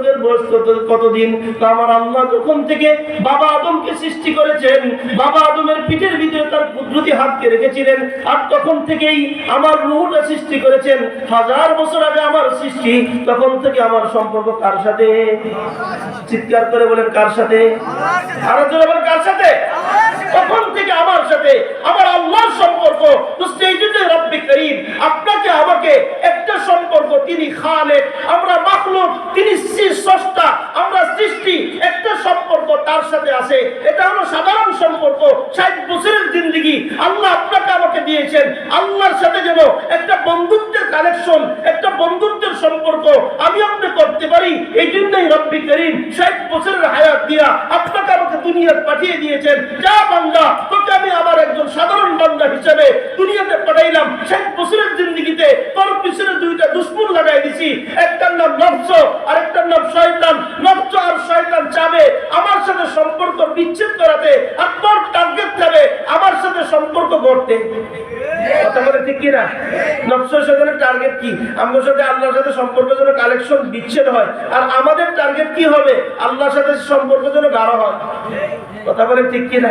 লোকের বয়স কতদিন? আমার আল্লাহ যখন থেকে বাবা আদমকে সৃষ্টি করেছেন, বাবা আদমের পিঠের ভিতরে তার কুদরতি হাতকে রেখেছিলেন, আর তখন থেকেই আমার রূহটা সৃষ্টি করেছেন। 1000 বছর আগে আমার সৃষ্টি, তখন থেকে আমার সম্পর্ক কার সাথে? চিৎকার করে বলেন কার সাথে? আরো জোরে বলেন কার সাথে? তখন থেকে আমার সাথে আমার আল্লাহর সম্পর্ক। এই জন্য রব্বি করিম আপনাকে আমাকে একটা সম্পর্ক, তিনি খালেক, আমরা মাখলুক, তিনি স্রষ্টা, আমরা সৃষ্টি, একটা সম্পর্ক তার সাথে আছে। এটা হলো সাধারণ সম্পর্ক। 60 বছরের জিন্দেগি আল্লাহ আপনাকে আমাকে দিয়েছেন। আল্লাহর সাথে যেন একটা বন্ধুত্বের কানেকশন, একটা বন্ধুত্বের সম্পর্ক আমি আপনি করতে পারি। এই জন্যই রব্বি করিম 60 বছরের হায়াত দিয়া আপনাকে আমাকে দুনিয়াতে পাঠিয়ে দিয়েছেন। যা বান্দা, তোকে আমি আমার একজন সাধারণ বান্দা হিসেবে দুনিয়াতে পাঠাইলাম। 60 বছরের জিন্দেগিতে তোর পিছনে 2টা দুশমন লাগাই দিছি। একটার নাম নফস আর একটার নাম শয়তান। নফস আর শয়তান চাবে আমার সাথে সম্পর্ক বিচ্ছেদ করাতে, আর তোর টার্গেট থাকবে আমার সাথে সম্পর্ক গড়তে। কথা বলে ঠিক কিনা? নফস শয়তানের টার্গেট কি? আমার সাথে আল্লাহর সাথে সম্পর্ক যেন কালেকশন বিচ্ছেদ হয়, আর আমাদের টার্গেট কি হবে? আল্লাহর সাথে সম্পর্ক যেন গাঢ় হয়। কথা বলে ঠিক কিনা?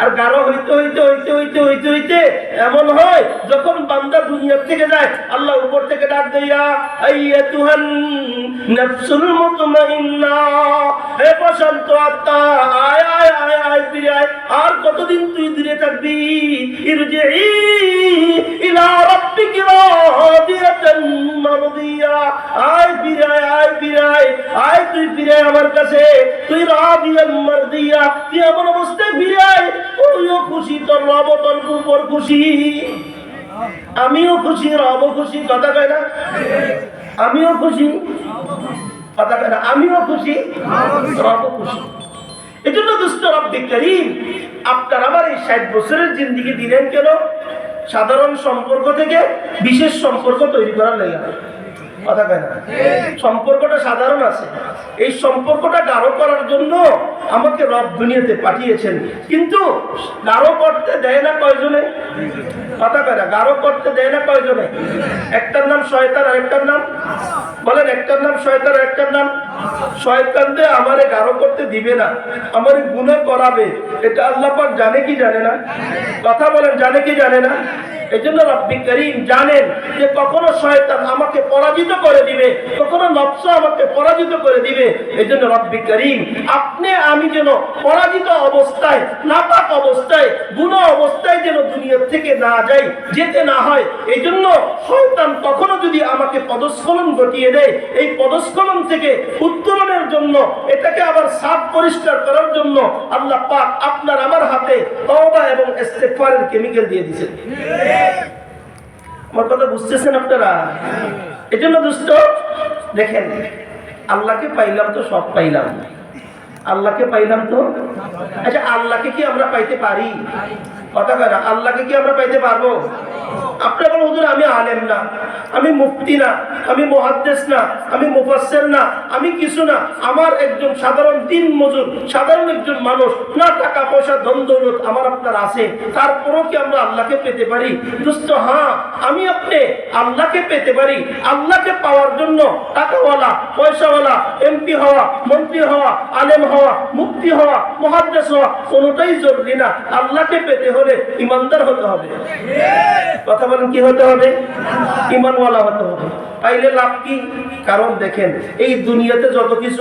আর গাঢ় হইতে হইতে হইতে হইতে হইতে হইতে এমন হয় যখন বান্দা দুনিয়া থেকে যায়, আল্লাহ উপর থেকে ডাক দেয়া, আইয়াতুহান নাফসুল মুতমাইন্না, হে প্রশান্ত আত্মা, আয় আয় আয় আয় ফিরে আয়। আর কতদিন তুই দূরে থাকবি? ইরজিই ইলা রাব্বিকি রাদিয়াতান মারদিয়া, আয় ফিরে আয়, আয় ফিরে আয়, আয় তুই ফিরে আমার কাছে। তুই রাদিয়ান মারদিয়া, তুই এমন অবস্থায় ফিরে আয় তুইও খুশি, তোর রব তোর উপর খুশি, আমিও খুশি, রব খুশি। কথা কয় না? আমিও খুশি, কথা কয় না? আমিও খুশি, রব খুশি। এই জন্য দুষ্ট রব্বি করিম আপনার আমার এই 60 বছরের জিন্দেগি দিলেন কেন? সাধারণ সম্পর্ক থেকে বিশেষ সম্পর্ক তৈরি করার লাগে। কথা কয় না? সম্পর্কটা সাধারণ আছে, এই সম্পর্কটা গাঢ় করার জন্য আমাকে রব দুনিয়াতে পাঠিয়েছেন। কিন্তু গাঢ় করতে দেয় না কয়জনে? কথা কয় না? গাঢ় করতে দেয় না কয়জনে? একটার নাম শয়তান আর একটার নাম বলেন, একটার নাম শয়তান আর একটার নাম শয়তান। দিয়ে আমারে গাঢ় করতে দিবে না, আমারে গুনাহ করাবে। এটা আল্লাহ পাক জানে কি জানে না? কথা বলেন, জানে কি জানে না? এই জন্য রব্বি করিম জানেন যে কখনো শয়তান আমাকে পরাজিত করে দিবে, কখনো নফস আমাকে পরাজিত করে দিবে। এই জন্য রব্বি করিম আপনি আমি যেন পরাজিত অবস্থায়, নাপাক অবস্থায়, গুনাহ অবস্থায় যেন দুনিয়া থেকে না যাই, যেতে না হয়। এই জন্য শয়তান কখনো যদি আমাকে পদস্খলন ঘটিয়ে দেয়, এই পদস্খলন থেকে উত্তরণের জন্য, এটাকে আবার সাফ পরিষ্কার করার জন্য আল্লাহ পাক আপনার আমার হাতে তওবা এবং ইস্তেগফারের কেমিক্যাল দিয়ে দিয়েছেন। আমার কথা বুঝতেছেন আপনারা? এই জন্য দুষ্ট দেখেন, আল্লাহকে পাইলাম তো সব পাইলাম, আল্লাহকে পাইলাম তো। আচ্ছা, আল্লাহকে কি আমরা পাইতে পারি? কথা কয় না? আল্লাহকে কি আমরা পাইতে পারবো? আপনারা বলেন, হুজুর আমি আলেম না, আমি মুফতি না, আমি মুহাদ্দিস না, আমি মুফাসসির না, আমি কিছু না, আমার একজন সাধারণ দিন মজুর, সাধারণ একজন মানুষ, না টাকা পয়সা ধন দৌলত আমার আপনার আছে, তারপরও কি আমরা আল্লাহকে পেতে পারি? দোস্ত, হ্যাঁ, আমি আপনি আল্লাহকে পেতে পারি। আল্লাহকে পাওয়ার জন্য টাকাওয়ালা, পয়সাওয়ালা, এমপি হওয়া, মন্ত্রী হওয়া, আলেম হওয়া, মুফতি হওয়া, মুহাদ্দিস হওয়া কোনোটাই জরুরি না। আল্লাহকে পেতে হলে ইমানদার হতে হবে। কথা বলেন, কি হতে হবে? ঈমানওয়ালা হতে হবে। পাইলে লাভ কি? কারণ দেখেন, এই দুনিয়াতে যত কিছু